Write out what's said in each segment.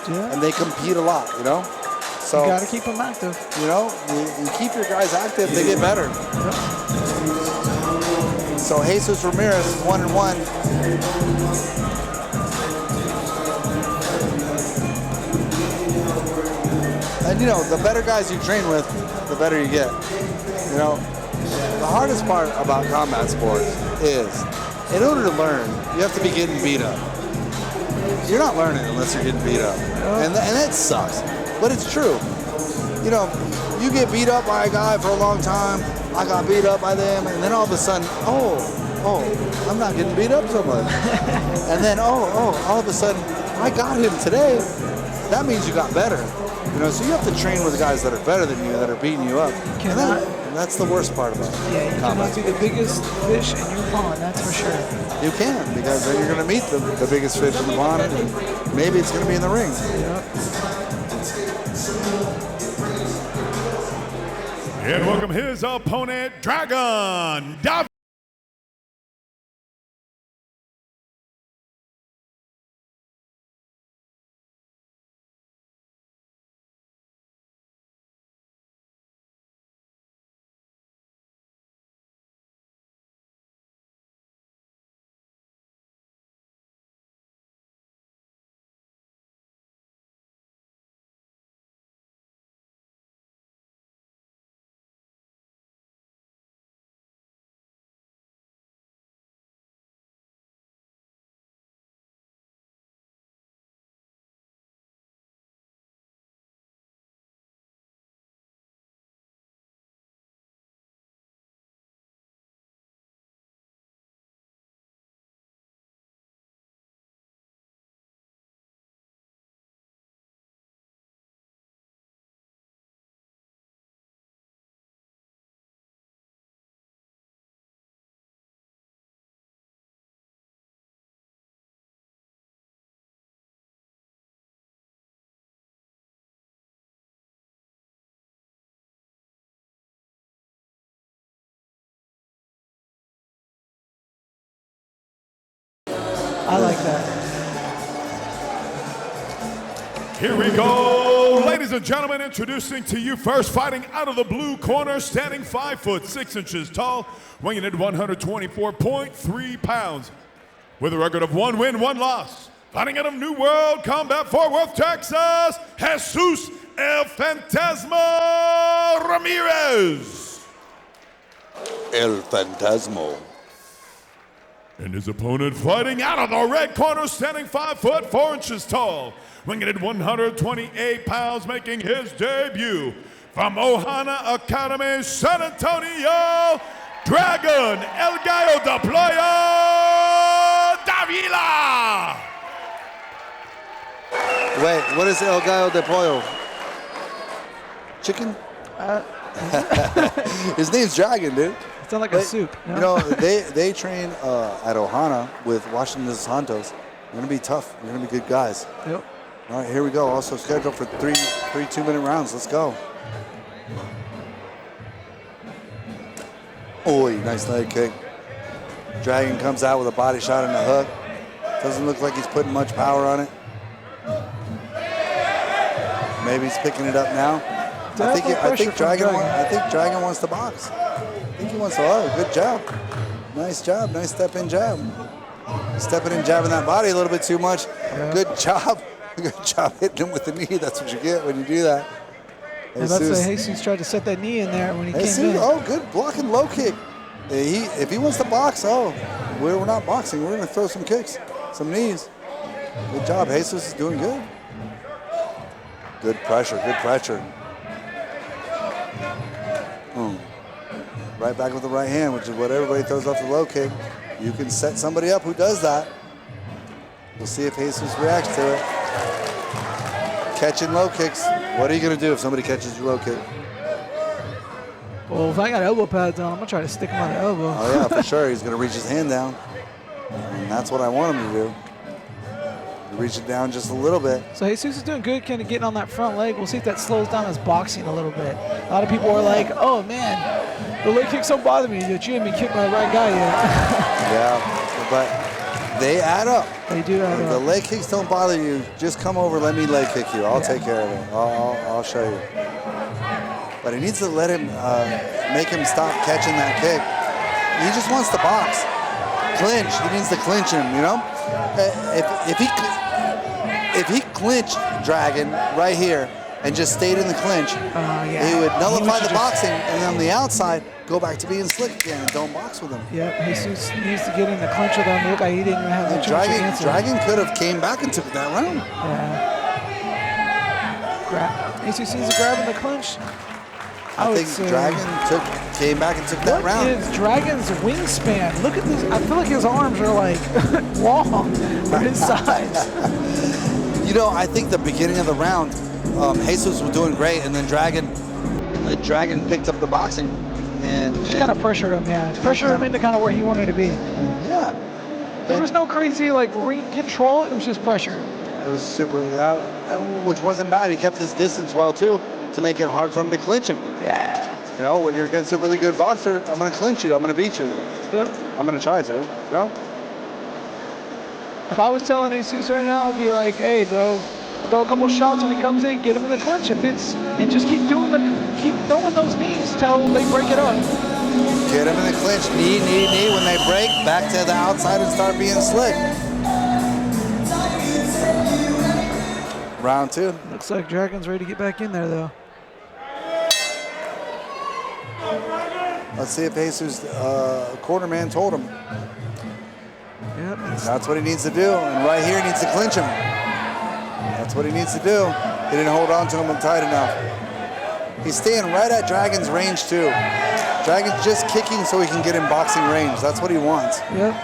and they compete a lot, you know? So you got to keep them active. You know, you keep your guys active, they get better. Yep. So Jesus Ramirez is 1-1. And you know, the better guys you train with, the better you get. You know, the hardest part about combat sports is, in order to learn, you have to be getting beat up. You're not learning unless you're getting beat up. And that sucks. But it's true. You know, you get beat up by a guy for a long time, I got beat up by them, and then all of a sudden, I'm not getting beat up so much. And then, all of a sudden, I got him today. That means you got better. You know, so you have to train with guys that are better than you, that are beating you up. And that's the worst part about it. Yeah, you cannot be the biggest fish in your pond, that's for sure. You can, because then you're going to meet the biggest fish in the pond, and maybe it's going to be in the ring. Yep. And welcome his opponent, Dragon Davila. I like that. Here we go, ladies and gentlemen, introducing to you first, fighting out of the blue corner, standing 5'6" tall, weighing in at 124.3 pounds, with a record of 1 win, 1 loss. Fighting out of New World Combat, Fort Worth, Texas, Jesus El Fantasma Ramirez. El Fantasmo. And his opponent fighting out of the red corner, standing 5'4" tall, weighing in at 128 pounds, making his debut from Ohana Academy, San Antonio, Dragon El Gallo de Playa Davila. Wait, what is El Gallo de Pollo? Chicken? His name's Dragon, dude. Sounds like a soup. No? You know, they train at Ohana with Washington dos Santos. They're going to be tough. They're going to be good guys. Yep. All right, here we go. Also scheduled for three 2-minute rounds. Let's go. Oh, nice leg kick. Dragon comes out with a body shot and a hook. Doesn't look like he's putting much power on it. Maybe he's picking it up now. I think Dragon wants to box. I think he wants to. Oh, good job. Nice job. Nice step-in jab. Stepping in, jabbing that body a little bit too much. Yeah. Good job. Good job hitting him with the knee. That's what you get when you do that. Jesus tried to set that knee in there when he came in. Oh, good blocking low kick. If he wants to box, we're not boxing. We're going to throw some kicks, some knees. Good job. Jesus is doing good. Good pressure. Good pressure. Right back with the right hand, which is what everybody throws off the low kick. You can set somebody up who does that. We'll see if Jesus reacts to it. Catching low kicks. What are you going to do if somebody catches your low kick? Well, if I got elbow pads on, I'm going to try to stick him on the elbow. Oh, yeah, for sure. He's going to reach his hand down. And that's what I want him to do. Reach it down just a little bit. So Jesus is doing good, kind of getting on that front leg. We'll see if that slows down his boxing a little bit. A lot of people are like, oh, man, the leg kicks don't bother me, but you haven't been kicked by the right guy yet. Yeah, but They add up. They do add If the up. leg kicks don't bother you, just come over, let me leg kick you. I'll take care of it. I'll show you. But he needs to let him, make him stop catching that kick. He just wants to box. Clinch. He needs to clinch him, you know? If he clinched Dragon right here and just stayed in the clinch, he would nullify the boxing, and on the outside, go back to being slick again and don't box with him. Yep, Jesus needs to get in the clinch with him. Look like he didn't even have much of a chance. Dragon could have came back and took that round. Yeah. Jesus needs to grab in the clinch. I think Dragon came back and took that round. What is Dragon's wingspan? Look at this. I feel like his arms are like long for his size. You know, I think the beginning of the round, Jesus was doing great, and then Dragon picked up the boxing, and Kind of pressured him, pressured him into kind of where he wanted to be. Yeah, There was no crazy like ring control. It was just pressure. it was super, which wasn't bad. He kept his distance well too, to make it hard for him to clinch him. Yeah. You know, when you're against a really good boxer, I'm gonna clinch you. I'm gonna beat you. Yep. I'm gonna try to. You know? If I was telling Jesus right now, I'd be like, hey, throw a couple shots when he comes in, get him in the clinch. And just keep throwing those knees till they break it up. Get him in the clinch, knee. When they break, back to the outside and start being slick. Round 2. Looks like Dragon's ready to get back in there, though. Let's see if Jesus, corner man told him. Yep. That's what he needs to do. And right here, he needs to clinch him. That's what he needs to do. He didn't hold on to him tight enough. He's staying right at Dragon's range, too. Dragon's just kicking so he can get in boxing range. That's what he wants. Yep.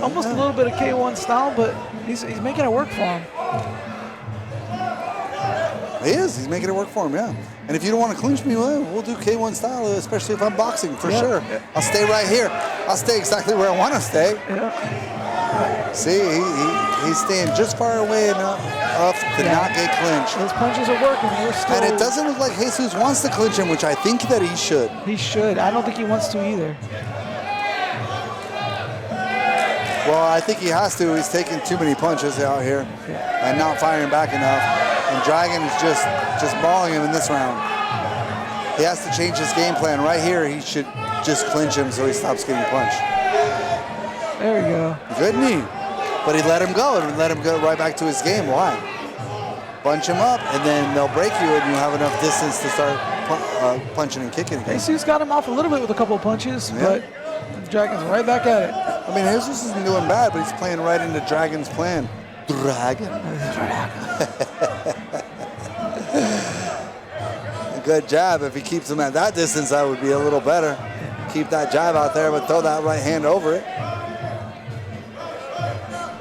Almost a little bit of K1 style, but he's making it work for him. He is. He's making it work for him, yeah. And if you don't want to clinch me, well, we'll do K1 style, especially if I'm boxing, for sure. I'll stay right here. I'll stay exactly where I want to stay. Yeah. See, he's staying just far away enough to not get clinched. Those punches are working. And it doesn't look like Jesus wants to clinch him, which I think that he should. He should. I don't think he wants to either. Well, I think he has to. He's taking too many punches out here and not firing back enough. And Dragon is just mauling him in this round. He has to change his game plan. Right here, he should just clinch him so he stops getting punched. There we go. Good knee. But he let him go and let him go right back to his game. Why? Bunch him up, and then they'll break you, and you have enough distance to start punching and kicking again. Jesus got him off a little bit with a couple of punches, but Dragon's right back at it. I mean, Jesus isn't doing bad, but he's playing right into Dragon's plan. Dragon. A good jab. If he keeps him at that distance, that would be a little better. Keep that jab out there, but throw that right hand over it.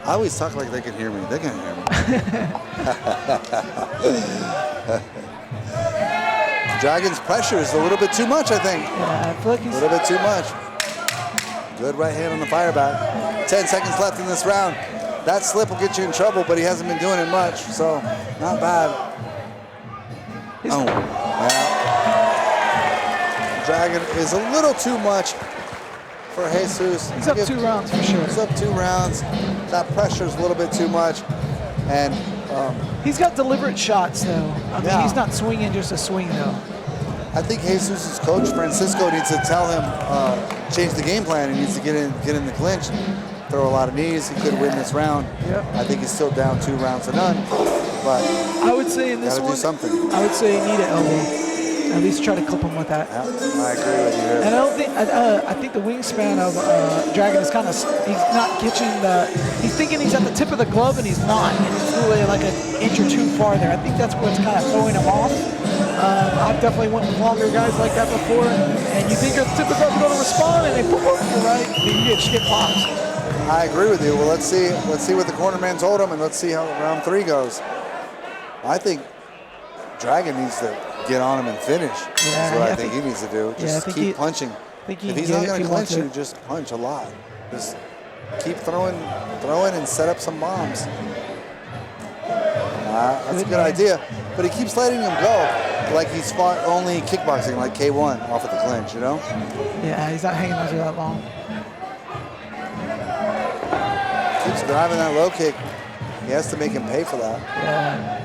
I always talk like they can hear me. They can hear me. Dragon's pressure is a little bit too much, I think. Yeah, I feel like he's a little bit too much. Good right hand on the fire back. 10 seconds left in this round. That slip will get you in trouble, but he hasn't been doing it much, so not bad. Oh, yeah. Dragon is a little too much for Jesus. He's up 2 rounds for sure. He's up 2 rounds. That pressure is a little bit too much, and he's got deliberate shots though. I mean, he's not swinging just a swing though. I think Jesus' coach Francisco needs to tell him change the game plan. He needs to get in the clinch, throw a lot of knees. He could win this round. Yep. I think he's still down 2 rounds to none, but I would say in this gotta one, do something. I would say need an elbow. At least try to clip him with that. Yeah, I agree with you. And I don't think I think the wingspan of Dragon is kind of he's not catching he's thinking he's at the tip of the glove and he's not, and he's really like an inch or 2 farther. I think that's what's kind of throwing him off. I've definitely went with longer guys like that before, and you think you're at the tip of the glove, you're going to respond, and they put you're right, you just get popped. I agree with you. Well, let's see what the corner man told him, and let's see how round 3 goes. I think Dragon needs to get on him and finish. That's what I think he needs to do. Just keep punching. If he's not going to clinch you, just punch a lot. Just keep throwing and set up some bombs. That's a good idea. But he keeps letting him go like he's fought only kickboxing, like K1 off of the clinch, you know? Yeah, he's not hanging on to that long. keeps grabbing that low kick, he has to make him pay for that. Yeah.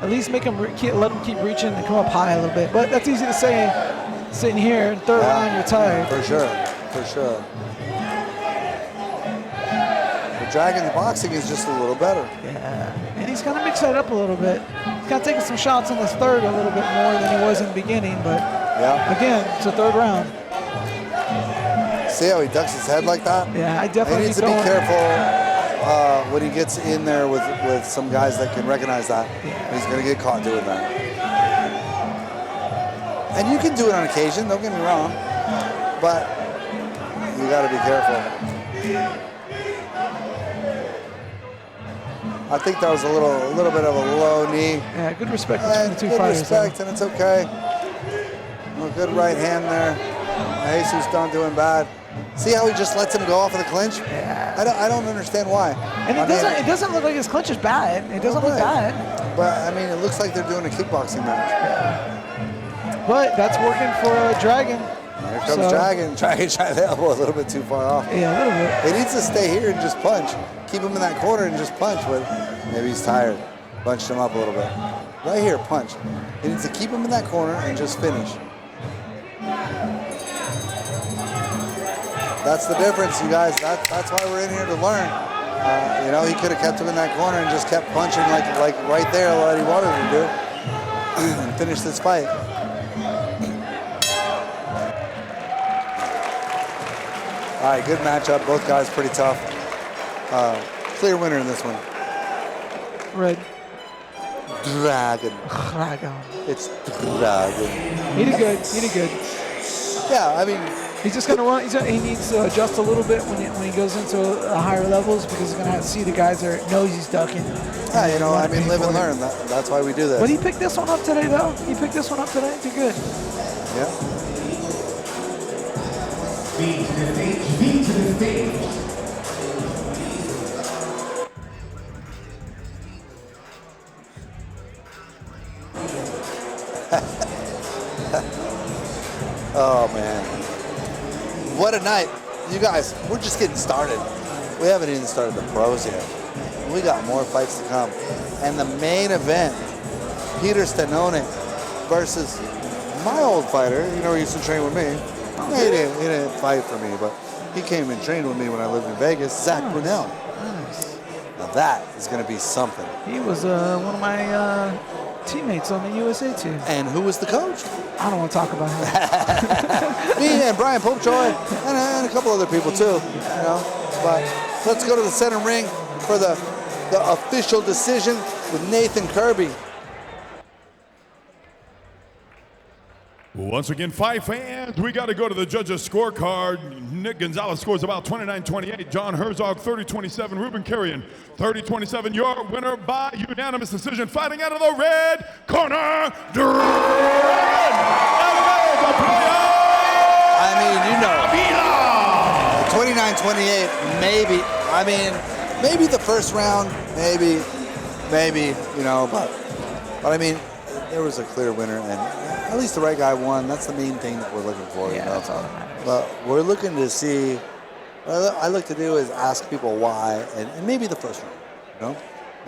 At least make him let him keep reaching and come up high a little bit. But that's easy to say sitting here in third round, you're tired. For sure, for sure. The Dragon's boxing is just a little better. Yeah, and he's going to mix that up a little bit. He's got taking some shots in this third a little bit more than he was in the beginning, but again, it's a third round. See how he ducks his head like that? Yeah, I definitely He needs to be careful when he gets in there with some guys that can recognize that. Yeah. He's going to get caught doing that. And you can do it on occasion, don't get me wrong, but you got to be careful. I think that was a little bit of a low knee. Yeah, good respect between the two good fighters. Good respect, and it's okay. A good right hand there. Jesus not doing bad. See how he just lets him go off of the clinch? Yeah. I don't understand why. And it doesn't look like his clinch is bad. It doesn't look bad. But I mean, it looks like they're doing a kickboxing match. Yeah. But that's working for Dragon. Here comes Dragon. Dragon tried the elbow a little bit too far off. Yeah, a little bit. He needs to stay here and just punch. Keep him in that corner and just punch. But maybe he's tired. Bunched him up a little bit. Right here, punch. He needs to keep him in that corner and just finish. That's the difference, you guys. That's why we're in here to learn. You know, he could have kept him in that corner and just kept punching like right there what he wanted to do and finish this fight. All right, good matchup. Both guys pretty tough. Clear winner in this one. Red. Dragon. Dragon. It's Dragon. He did good. He did good. Yeah, I mean, he's just gonna run. He needs to adjust a little bit when he goes into higher levels because he's gonna have to see the guys that knows he's ducking. Yeah, you know, I mean, live and learn. That's why we do this. But he picked this one up today, though. He picked this one up today. Did good. Yeah. Speed to the stage. Speed to the stage. Oh, man. What a night. You guys, we're just getting started. We haven't even started the pros yet. We got more fights to come. And the main event, Peter Stanone versus my old fighter, you know, he used to train with me. He didn't fight for me, but he came and trained with me when I lived in Vegas, Zach Brunel. Nice. Now that is going to be something. He was one of my teammates on the USA team. And who was the coach? I don't want to talk about him. Me and Brian Popejoy and a couple other people too, you know. But let's go to the center ring for the official decision with Nathan Kirby. Once again, fight fans, we got to go to the judges' scorecard. Nick Gonzalez scores about 29-28. John Herzog, 30-27. Ruben Carrion, 30-27. Your winner by unanimous decision, fighting out of the red corner, Dragon. I mean, you know, 29-28, maybe. I mean, maybe the first round, maybe, you know, but I mean, there was a clear winner, and at least the right guy won. That's the main thing that we're looking for. Yeah, you know? that's all that matters. But we're looking to see, what I look to do is ask people why, and maybe the first round, you know?